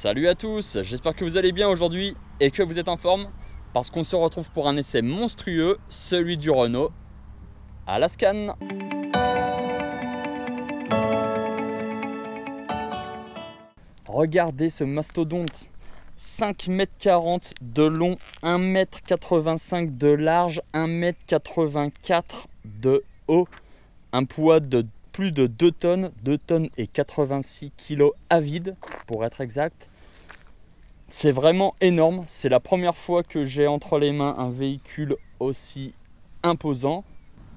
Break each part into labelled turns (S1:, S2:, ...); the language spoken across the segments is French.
S1: Salut à tous, j'espère que vous allez bien aujourd'hui et que vous êtes en forme parce qu'on se retrouve pour un essai monstrueux, celui du Renault Alaskan. Regardez ce mastodonte, 5,40 m de long, 1,85 m de large, 1,84 m de haut, un poids de plus de 2 tonnes, 2 tonnes et 86 kg à vide pour être exact. C'est vraiment énorme, c'est la première fois que j'ai entre les mains un véhicule aussi imposant.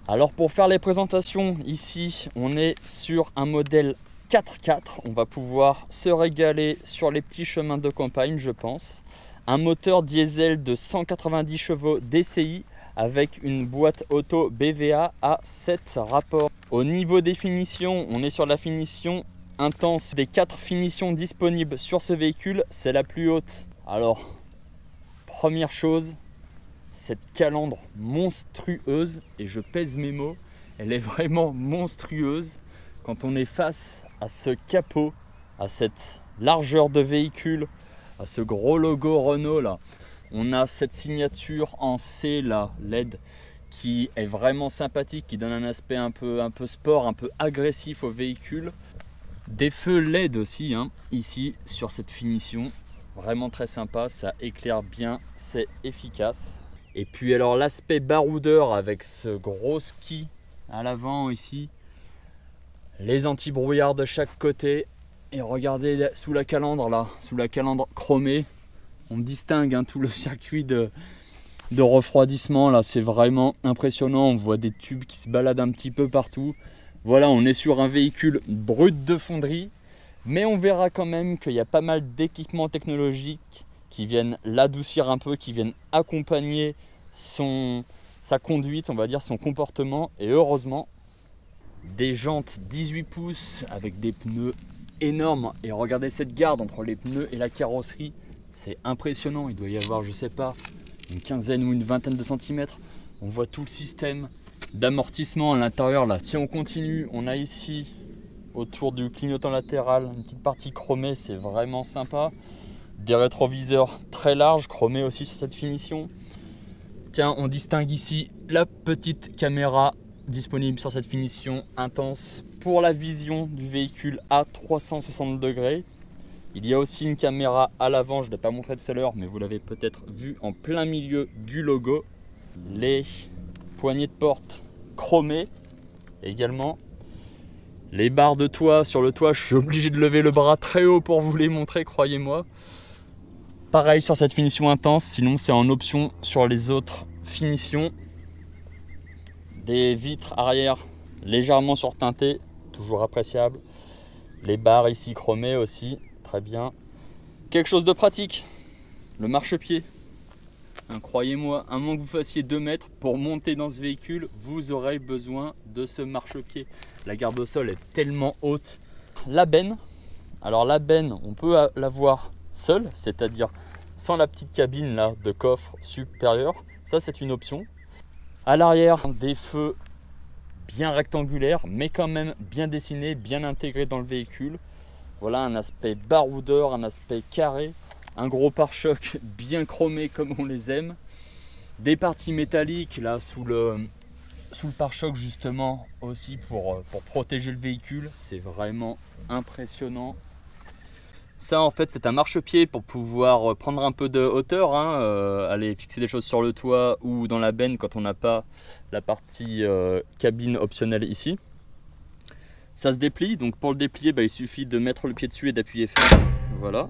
S1: Alors pour faire les présentations, ici on est sur un modèle 4x4, on va pouvoir se régaler sur les petits chemins de campagne je pense. Un moteur diesel de 190 chevaux DCI avec une boîte auto BVA à 7 rapports. Au niveau des finitions, on est sur la finition intense. Des 4 finitions disponibles sur ce véhicule, c'est la plus haute. Alors, première chose, cette calandre monstrueuse, et je pèse mes mots, elle est vraiment monstrueuse quand on est face à ce capot, à cette largeur de véhicule, à ce gros logo Renault là. On a cette signature en C là, LED, qui est vraiment sympathique, qui donne un aspect un peu sport, un peu agressif au véhicule. Des feux LED aussi, hein, ici sur cette finition, vraiment très sympa, ça éclaire bien, c'est efficace. Et puis alors l'aspect baroudeur avec ce gros ski à l'avant ici, les anti-brouillards de chaque côté, et regardez sous la calandre là, sous la calandre chromée, on distingue hein, tout le circuit de refroidissement là, c'est vraiment impressionnant, on voit des tubes qui se baladent un petit peu partout. Voilà, on est sur un véhicule brut de fonderie, mais on verra quand même qu'il y a pas mal d'équipements technologiques qui viennent l'adoucir un peu, qui viennent accompagner sa conduite, on va dire son comportement, et heureusement. Des jantes 18 pouces avec des pneus énormes, et regardez cette garde entre les pneus et la carrosserie, c'est impressionnant, il doit y avoir je sais pas une quinzaine ou une vingtaine de centimètres. On voit tout le système d'amortissement à l'intérieur là. Si on continue, on a ici autour du clignotant latéral une petite partie chromée, c'est vraiment sympa. Des rétroviseurs très larges, chromés aussi sur cette finition. Tiens, on distingue ici la petite caméra disponible sur cette finition intense pour la vision du véhicule à 360 degrés. Il y a aussi une caméra à l'avant, je ne l'ai pas montré tout à l'heure, mais vous l'avez peut-être vu en plein milieu du logo. Les poignées de porte chromées également. Les barres de toit sur le toit, je suis obligé de lever le bras très haut pour vous les montrer, croyez-moi. Pareil sur cette finition intense, sinon c'est en option sur les autres finitions. Des vitres arrière légèrement surteintées, toujours appréciable. Les barres ici chromées aussi, très bien. Quelque chose de pratique, le marchepied. Croyez-moi, à moins que vous fassiez 2 mètres, pour monter dans ce véhicule, vous aurez besoin de ce marchepied. La garde au sol est tellement haute. La benne, alors la benne, on peut l'avoir seule, c'est-à-dire sans la petite cabine là de coffre supérieur. Ça, c'est une option. À l'arrière, des feux bien rectangulaires, mais quand même bien dessinés, bien intégrés dans le véhicule. Voilà un aspect baroudeur, un aspect carré. Un gros pare-choc bien chromé comme on les aime. Des parties métalliques là sous le pare-choc justement aussi pour protéger le véhicule. C'est vraiment impressionnant. Ça en fait c'est un marchepied pour pouvoir prendre un peu de hauteur, hein, aller fixer des choses sur le toit ou dans la benne quand on n'a pas la partie cabine optionnelle ici. Ça se déplie, donc pour le déplier il suffit de mettre le pied dessus et d'appuyer fort. Voilà.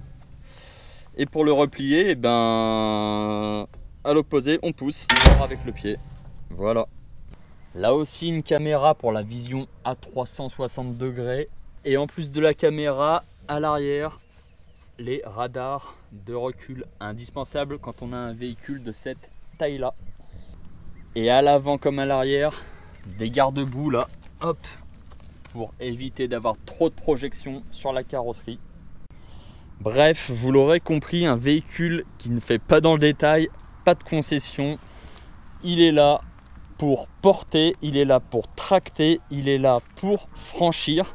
S1: Et pour le replier, à l'opposé, on pousse avec le pied. Voilà. Là aussi, une caméra pour la vision à 360 degrés. Et en plus de la caméra, à l'arrière, les radars de recul indispensables quand on a un véhicule de cette taille-là. Et à l'avant comme à l'arrière, des garde-boue là, hop, pour éviter d'avoir trop de projection sur la carrosserie. Bref, vous l'aurez compris, un véhicule qui ne fait pas dans le détail, pas de concession. Il est là pour porter, il est là pour tracter, il est là pour franchir,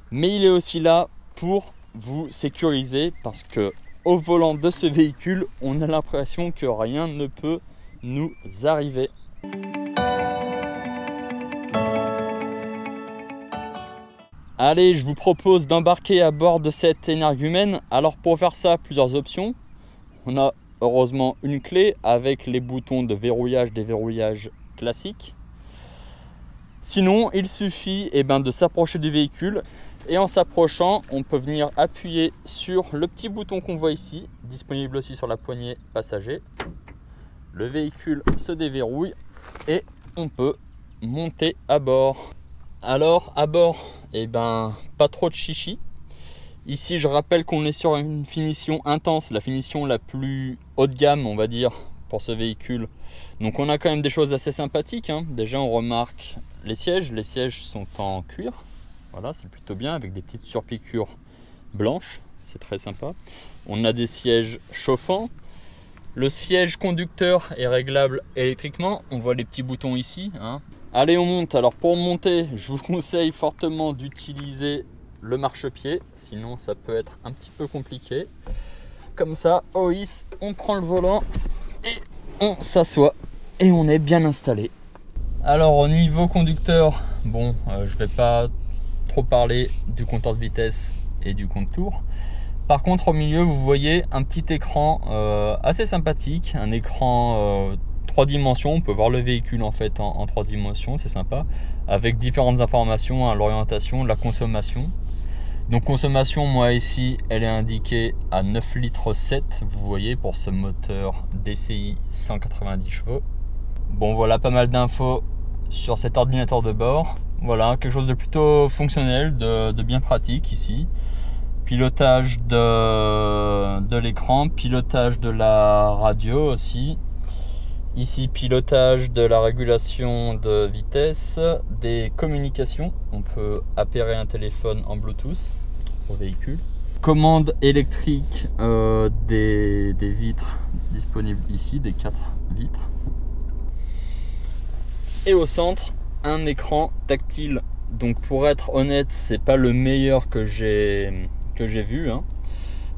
S1: mais il est aussi là pour vous sécuriser parce que au volant de ce véhicule, on a l'impression que rien ne peut nous arriver. Allez, je vous propose d'embarquer à bord de cette énergumène. Alors pour faire ça, plusieurs options. On a heureusement une clé avec les boutons de verrouillage, déverrouillage classiques. Sinon, il suffit de s'approcher du véhicule et en s'approchant, on peut venir appuyer sur le petit bouton qu'on voit ici, disponible aussi sur la poignée passager. Le véhicule se déverrouille et on peut monter à bord. Alors à bord, pas trop de chichi. Ici, je rappelle qu'on est sur une finition intense, la finition la plus haut de gamme, on va dire, pour ce véhicule. Donc on a quand même des choses assez sympathiques, hein. Déjà, on remarque les sièges sont en cuir. Voilà, c'est plutôt bien, avec des petites surpiqûres blanches, c'est très sympa. On a des sièges chauffants. Le siège conducteur est réglable électriquement. On voit les petits boutons ici, hein. Allez, on monte. Alors pour monter, je vous conseille fortement d'utiliser le marchepied, sinon ça peut être un petit peu compliqué. Comme ça, OIS, on prend le volant et on s'assoit et on est bien installé. Alors au niveau conducteur, je vais pas trop parler du compteur de vitesse et du compte-tours. Par contre, au milieu, vous voyez un petit écran assez sympathique, un écran 3 dimensions. On peut voir le véhicule en fait en 3 dimensions, c'est sympa, avec différentes informations, l'orientation, la consommation. Donc consommation, moi ici, elle est indiquée à 9,7 litres, vous voyez, pour ce moteur DCI 190 chevaux. Bon, voilà pas mal d'infos sur cet ordinateur de bord. Voilà, quelque chose de plutôt fonctionnel, de bien pratique ici. Pilotage de l'écran, pilotage de la radio aussi. Ici, pilotage de la régulation de vitesse, des communications. On peut appairer un téléphone en Bluetooth au véhicule. Commande électrique des vitres disponibles ici, des 4 vitres. Et au centre, un écran tactile. Donc pour être honnête, c'est pas le meilleur que j'ai vu, hein.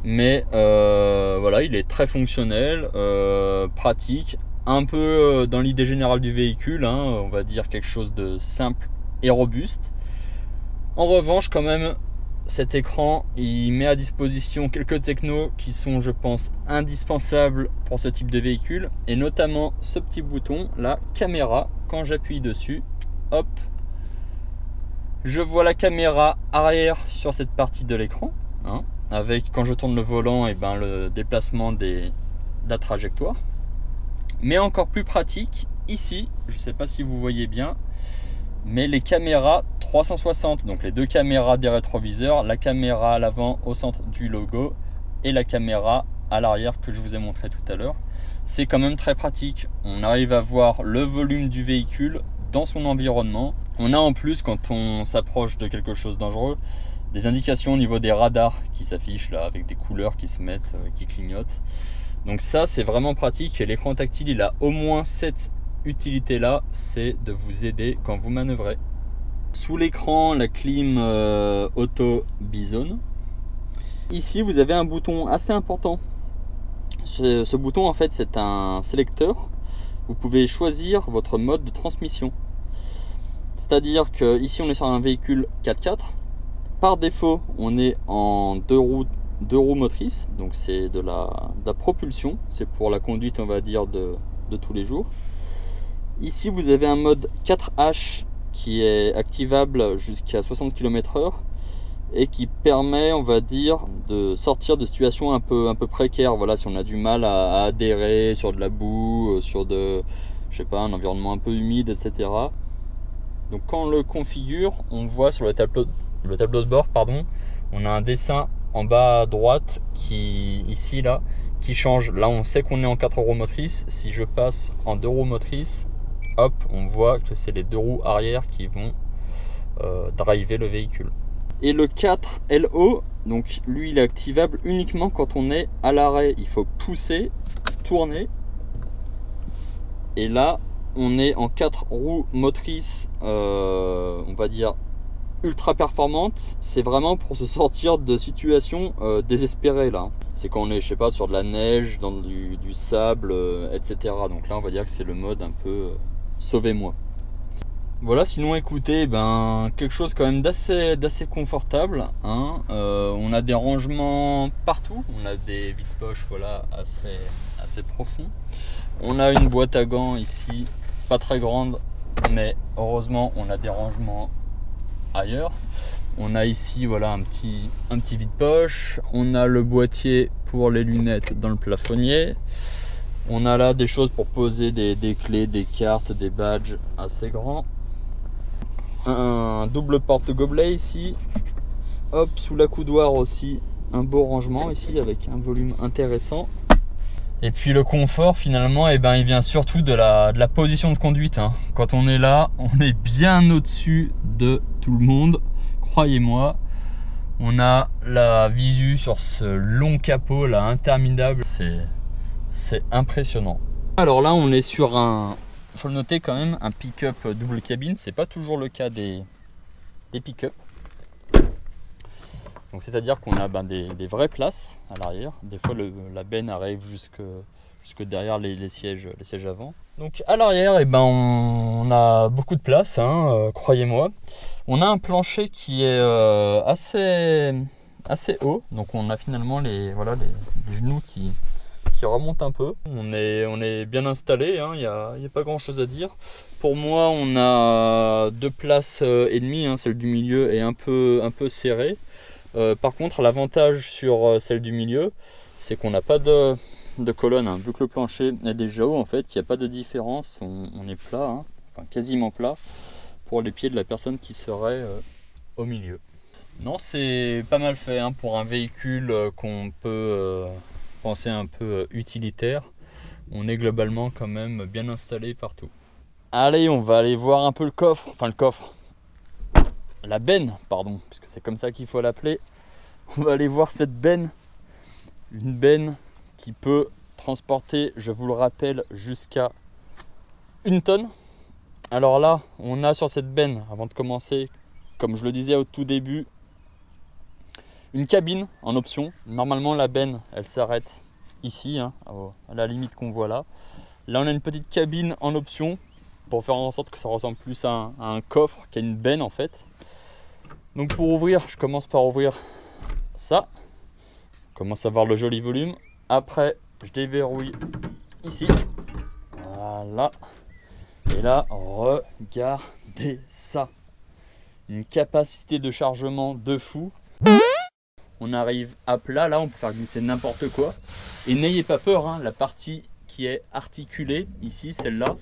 S1: Mais voilà, il est très fonctionnel, pratique, un peu dans l'idée générale du véhicule, hein, on va dire quelque chose de simple et robuste. En revanche, quand même, cet écran, il met à disposition quelques technos qui sont, je pense, indispensables pour ce type de véhicule, et notamment ce petit bouton, la caméra. Quand j'appuie dessus, hop, je vois la caméra arrière sur cette partie de l'écran, hein, avec, quand je tourne le volant, le déplacement de la trajectoire. Mais encore plus pratique, ici, je ne sais pas si vous voyez bien, mais les caméras 360, donc les 2 caméras des rétroviseurs, la caméra à l'avant au centre du logo et la caméra à l'arrière que je vous ai montré tout à l'heure. C'est quand même très pratique. On arrive à voir le volume du véhicule dans son environnement. On a en plus, quand on s'approche de quelque chose de dangereux, des indications au niveau des radars qui s'affichent là, avec des couleurs qui se mettent, qui clignotent. Donc ça, c'est vraiment pratique, et l'écran tactile, il a au moins cette utilité là, c'est de vous aider quand vous manœuvrez. Sous l'écran, la clim auto bizone. Ici, vous avez un bouton assez important. Ce bouton, en fait, c'est un sélecteur. Vous pouvez choisir votre mode de transmission. C'est-à-dire que ici, on est sur un véhicule 4x4. Par défaut, on est en 2 roues motrices, donc c'est de la propulsion, c'est pour la conduite, on va dire, de tous les jours. Ici, vous avez un mode 4H qui est activable jusqu'à 60 km/h et qui permet, on va dire, de sortir de situations un peu précaires. Voilà, si on a du mal à adhérer sur de la boue, sur un environnement un peu humide, etc. Donc quand on le configure, on voit sur le tableau de bord, on a un dessin en bas à droite qui change. Là, on sait qu'on est en 4 roues motrices. Si je passe en 2 roues motrices, hop, on voit que c'est les 2 roues arrière qui vont driver le véhicule. Et le 4LO, donc lui, il est activable uniquement quand on est à l'arrêt. Il faut pousser, tourner, et là, on est en 4 roues motrices, on va dire ultra performante, c'est vraiment pour se sortir de situations désespérées là. C'est quand on est, je sais pas, sur de la neige, dans du sable, etc. Donc là, on va dire que c'est le mode un peu sauvez-moi. Voilà, sinon écoutez, quelque chose quand même d'assez confortable, hein. On a des rangements partout, on a des vides-poches, voilà, assez profonds. On a une boîte à gants ici, pas très grande, mais heureusement on a des rangements ailleurs. On a ici, voilà, un petit vide-poche. On a le boîtier pour les lunettes dans le plafonnier. On a là des choses pour poser des clés, des cartes, des badges assez grands. Un double porte-gobelet ici. Hop, sous la coudoir aussi, un beau rangement ici avec un volume intéressant. Et puis le confort finalement, il vient surtout de la position de conduite, hein. Quand on est là, on est bien au-dessus de tout le monde, croyez-moi. On a la visu sur ce long capot là, interminable, c'est impressionnant. Alors là, on est sur un, faut le noter quand même, un pick-up double cabine. C'est pas toujours le cas des pick-up. Donc c'est-à-dire qu'on a des vraies places à l'arrière. Des fois la benne arrive jusque derrière les sièges avant. Donc à l'arrière, on a beaucoup de place, hein, croyez-moi. On a un plancher qui est assez haut. Donc on a finalement les genoux qui remontent un peu. On est bien installé, hein, y a pas grand chose à dire. Pour moi, on a 2 places et demie, hein, celle du milieu est un peu serrée. Par contre, l'avantage sur celle du milieu, c'est qu'on n'a pas de colonne, hein. Vu que le plancher est déjà haut, en fait, il n'y a pas de différence, on est plat, hein, enfin quasiment plat, pour les pieds de la personne qui serait au milieu. Non, c'est pas mal fait, hein, pour un véhicule qu'on peut penser un peu utilitaire. On est globalement quand même bien installé partout. Allez, on va aller voir un peu le coffre, la benne, pardon, puisque c'est comme ça qu'il faut l'appeler. On va aller voir cette benne. Une benne qui peut transporter, je vous le rappelle, jusqu'à 1 tonne. Alors là, on a sur cette benne, avant de commencer, comme je le disais au tout début, une cabine en option. Normalement, la benne, elle s'arrête ici, hein, à la limite qu'on voit là. Là, on a une petite cabine en option pour faire en sorte que ça ressemble plus à un coffre qu'à une benne en fait. Donc pour ouvrir, je commence par ouvrir ça. On commence à voir le joli volume. Après, je déverrouille ici. Voilà. Et là, regardez ça. Une capacité de chargement de fou. On arrive à plat, là on peut faire glisser n'importe quoi. Et n'ayez pas peur, hein, la partie qui est articulée, ici, celle-là,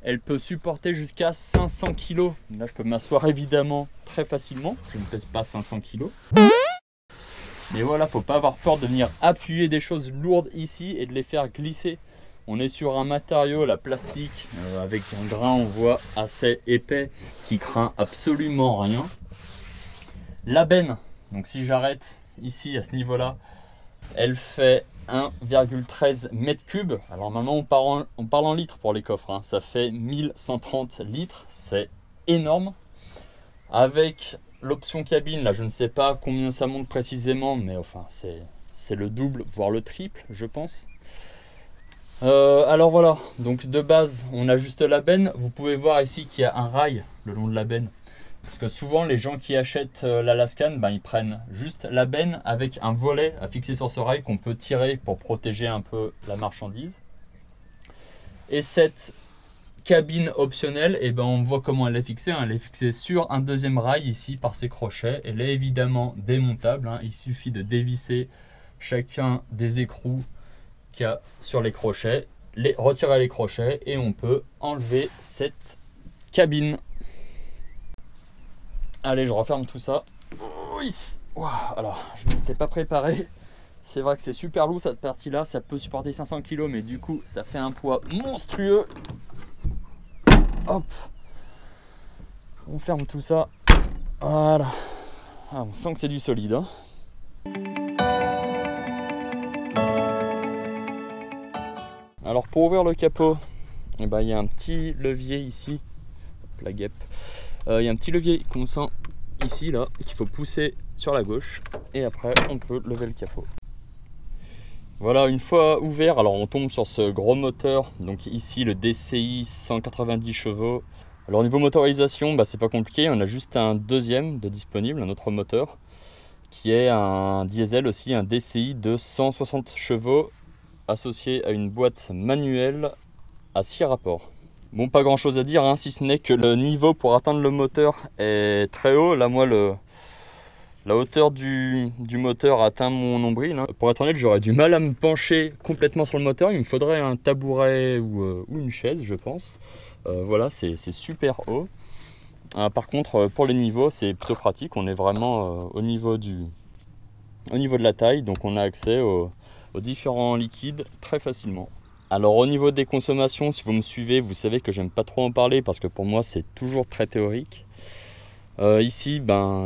S1: elle peut supporter jusqu'à 500 kg. Là, je peux m'asseoir évidemment très facilement. Je ne pèse pas 500 kg. Mais voilà, faut pas avoir peur de venir appuyer des choses lourdes ici et de les faire glisser. On est sur un matériau, la plastique, avec un grain, on voit, assez épais, qui craint absolument rien. La benne, donc si j'arrête ici à ce niveau-là, elle fait 1,13 m3. Alors maintenant on parle en litres pour les coffres, hein. Ça fait 1130 litres, c'est énorme. Avec l'option cabine, là je ne sais pas combien ça monte précisément, mais enfin c'est le double, voire le triple je pense. Alors voilà, donc de base on a juste la benne. Vous pouvez voir ici qu'il y a un rail le long de la benne. Parce que souvent les gens qui achètent l'Alaskan, ils prennent juste la benne avec un volet à fixer sur ce rail qu'on peut tirer pour protéger un peu la marchandise. Et cette cabine optionnelle, on voit comment elle est fixée, hein. Elle est fixée sur un deuxième rail ici par ses crochets. Elle est évidemment démontable, hein. Il suffit de dévisser chacun des écrous qu'il y a sur les crochets, retirer les crochets et on peut enlever cette cabine. Allez, je referme tout ça. Oui. Alors, je ne m'étais pas préparé. C'est vrai que c'est super lourd cette partie-là. Ça peut supporter 500 kg, mais du coup, ça fait un poids monstrueux. Hop. On ferme tout ça. Voilà. Ah, on sent que c'est du solide, hein. Alors, pour ouvrir le capot, il y a un petit levier ici. Hop, la guêpe. Il y a un petit levier qu'on sent ici là qu'il faut pousser sur la gauche et après on peut lever le capot. Voilà, une fois ouvert, alors on tombe sur ce gros moteur, donc ici le DCI 190 chevaux. Alors au niveau motorisation, c'est pas compliqué, on a juste un deuxième de disponible, un autre moteur, qui est un diesel aussi, un DCI de 160 chevaux, associé à une boîte manuelle à 6 rapports. Bon, pas grand chose à dire, hein, si ce n'est que le niveau pour atteindre le moteur est très haut. Là, moi, la hauteur du moteur atteint mon nombril. Hein. Pour être honnête, j'aurais du mal à me pencher complètement sur le moteur. Il me faudrait un tabouret ou une chaise, je pense. Voilà, c'est super haut. Par contre, pour les niveaux, c'est plutôt pratique. On est vraiment au niveau de la taille, donc on a accès aux différents liquides très facilement. Alors au niveau des consommations, si vous me suivez, vous savez que j'aime pas trop en parler parce que pour moi c'est toujours très théorique. Ici,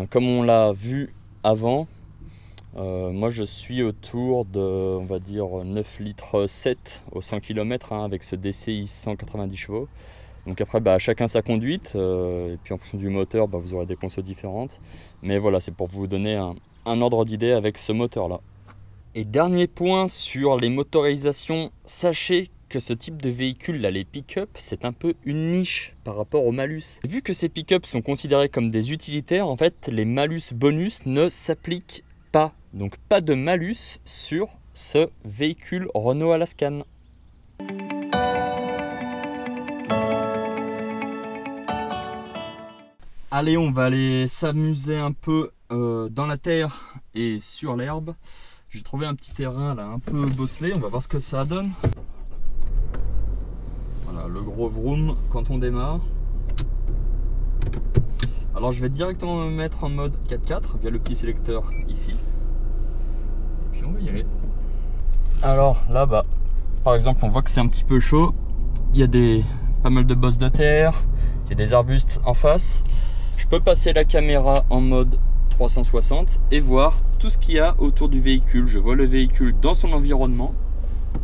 S1: comme on l'a vu avant, moi je suis autour de, on va dire, 9 litres 7 au 100 km avec ce DCI 190 chevaux. Donc après, chacun sa conduite, et puis en fonction du moteur, vous aurez des consos différentes. Mais voilà, c'est pour vous donner un ordre d'idée avec ce moteur-là. Et dernier point sur les motorisations, sachez que ce type de véhicule, là, les pick-up, c'est un peu une niche par rapport aux malus. Vu que ces pick-up sont considérés comme des utilitaires, en fait, les malus bonus ne s'appliquent pas. Donc pas de malus sur ce véhicule Renault Alaskan. Allez, on va aller s'amuser un peu dans la terre et sur l'herbe. J'ai trouvé un petit terrain là un peu bosselé, on va voir ce que ça donne. Voilà, le gros vroom quand on démarre. Alors je vais directement me mettre en mode 4x4 via le petit sélecteur ici. Et puis on va y aller. Alors là, par exemple, on voit que c'est un petit peu chaud. Il y a pas mal de bosses de terre, il y a des arbustes en face. Je peux passer la caméra en mode 360 et voir tout ce qu'il y a autour du véhicule. Je vois le véhicule dans son environnement,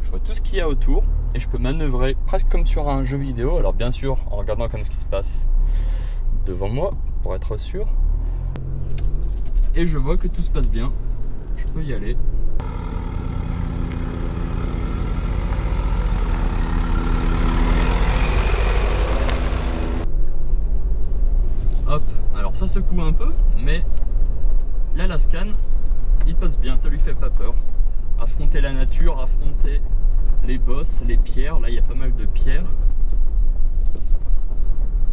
S1: je vois tout ce qu'il y a autour et je peux manœuvrer presque comme sur un jeu vidéo. Alors bien sûr en regardant comme ce qui se passe devant moi pour être sûr. Et je vois que tout se passe bien, je peux y aller. Hop, alors ça secoue un peu, mais l'Alaskan, il passe bien, ça lui fait pas peur. Affronter la nature, affronter les bosses, les pierres, là il y a pas mal de pierres.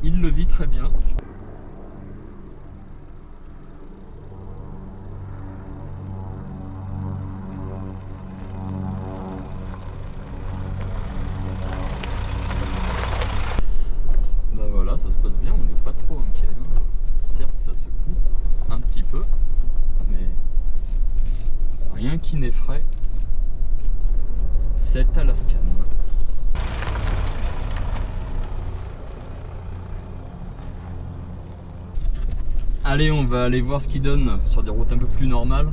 S1: Il le vit très bien. Voilà, ça se passe bien, on n'est pas trop inquiet. Hein. Certes, ça secoue un petit peu, mais rien qui n'effraie cet Alaskan. Allez, on va aller voir ce qu'il donne sur des routes un peu plus normales.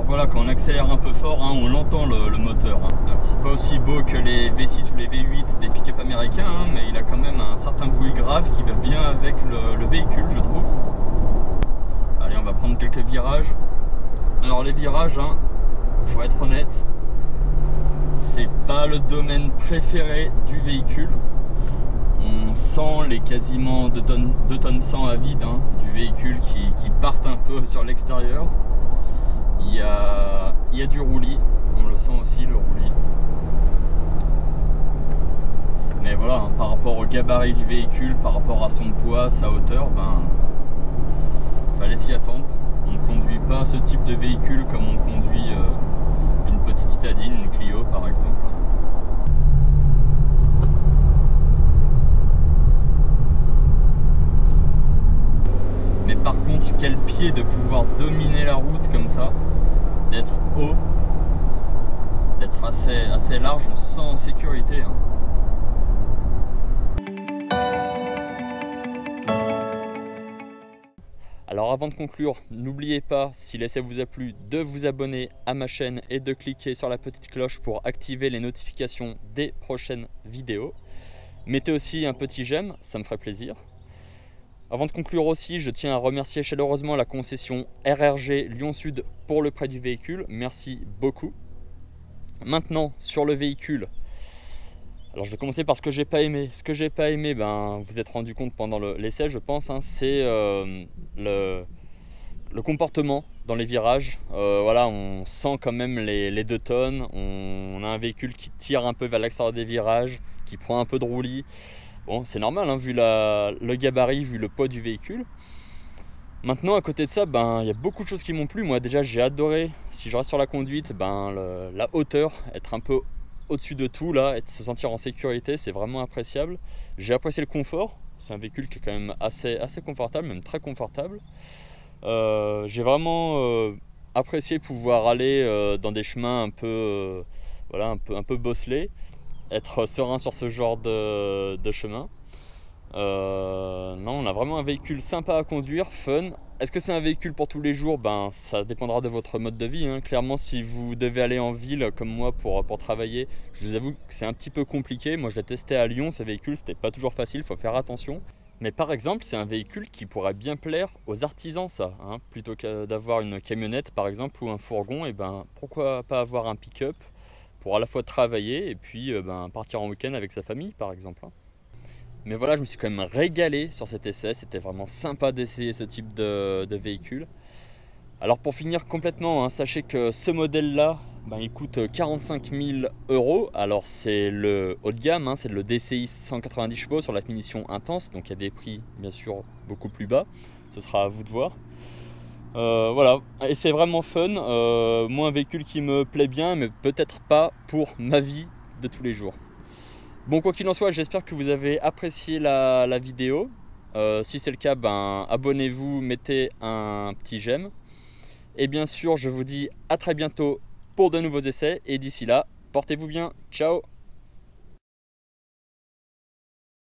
S1: Voilà, quand on accélère un peu fort, on l'entend le moteur. Alors c'est pas aussi beau que les V6 ou les V8 des pick-up américains, mais il a quand même un certain bruit grave qui va bien avec le véhicule, je trouve. Allez, on va prendre quelques virages. Alors les virages, faut être honnête, c'est pas le domaine préféré du véhicule. On sent les quasiment 2 tonnes 100 à vide du véhicule qui partent un peu sur l'extérieur. Il y a du roulis, on le sent aussi le roulis. Mais voilà, par rapport au gabarit du véhicule, par rapport à son poids, sa hauteur, fallait s'y attendre. On ne conduit pas ce type de véhicule comme on conduit une petite citadine, une Clio par exemple. Mais par contre, quel pied de pouvoir dominer la route comme ça, d'être haut, d'être assez large, on se sent en sécurité. Alors avant de conclure, n'oubliez pas, si l'essai vous a plu, de vous abonner à ma chaîne et de cliquer sur la petite cloche pour activer les notifications des prochaines vidéos. Mettez aussi un petit j'aime, ça me ferait plaisir. Avant de conclure aussi, je tiens à remercier chaleureusement la concession RRG Lyon Sud pour le prêt du véhicule. Merci beaucoup. Maintenant, sur le véhicule, alors je vais commencer par ce que j'ai pas aimé. Ce que j'ai pas aimé, ben, vous êtes rendu compte pendant l'essai, je pense, hein, c'est le comportement dans les virages. Voilà, on sent quand même les 2 tonnes. On a un véhicule qui tire un peu vers l'extérieur des virages, qui prend un peu de roulis. Bon, c'est normal, hein, vu le gabarit, vu le poids du véhicule. Maintenant, à côté de ça, ben, y a beaucoup de choses qui m'ont plu. Moi, déjà, j'ai adoré, si je reste sur la conduite, ben, la hauteur, être un peu au-dessus de tout, là, et se sentir en sécurité, c'est vraiment appréciable. J'ai apprécié le confort. C'est un véhicule qui est quand même assez confortable, même très confortable. J'ai vraiment apprécié pouvoir aller dans des chemins un peu, voilà, un peu bosselés, être serein sur ce genre de chemin. Non, on a vraiment un véhicule sympa à conduire, fun. Est-ce que c'est un véhicule pour tous les jours? Ben, ça dépendra de votre mode de vie, hein. Clairement, si vous devez aller en ville comme moi pour travailler, je vous avoue que c'est un petit peu compliqué. Moi, je l'ai testé à Lyon, ce véhicule, c'était pas toujours facile, il faut faire attention. Mais par exemple, c'est un véhicule qui pourrait bien plaire aux artisans, ça, hein. Plutôt que d'avoir une camionnette, par exemple, ou un fourgon, et ben, pourquoi pas avoir un pick-up pour à la fois travailler et puis ben, partir en week-end avec sa famille, par exemple, hein. Mais voilà, je me suis quand même régalé sur cet essai, c'était vraiment sympa d'essayer ce type de véhicule. Alors pour finir complètement, hein, sachez que ce modèle-là, ben, il coûte 45 000 €. Alors c'est le haut de gamme, hein, c'est le DCI 190 chevaux sur la finition intense, donc il y a des prix bien sûr beaucoup plus bas, ce sera à vous de voir. Voilà, et c'est vraiment fun, moi un véhicule qui me plaît bien, mais peut-être pas pour ma vie de tous les jours. Bon, quoi qu'il en soit, j'espère que vous avez apprécié la vidéo. Si c'est le cas, ben, abonnez-vous, mettez un petit j'aime. Et bien sûr, je vous dis à très bientôt pour de nouveaux essais. Et d'ici là, portez-vous bien. Ciao!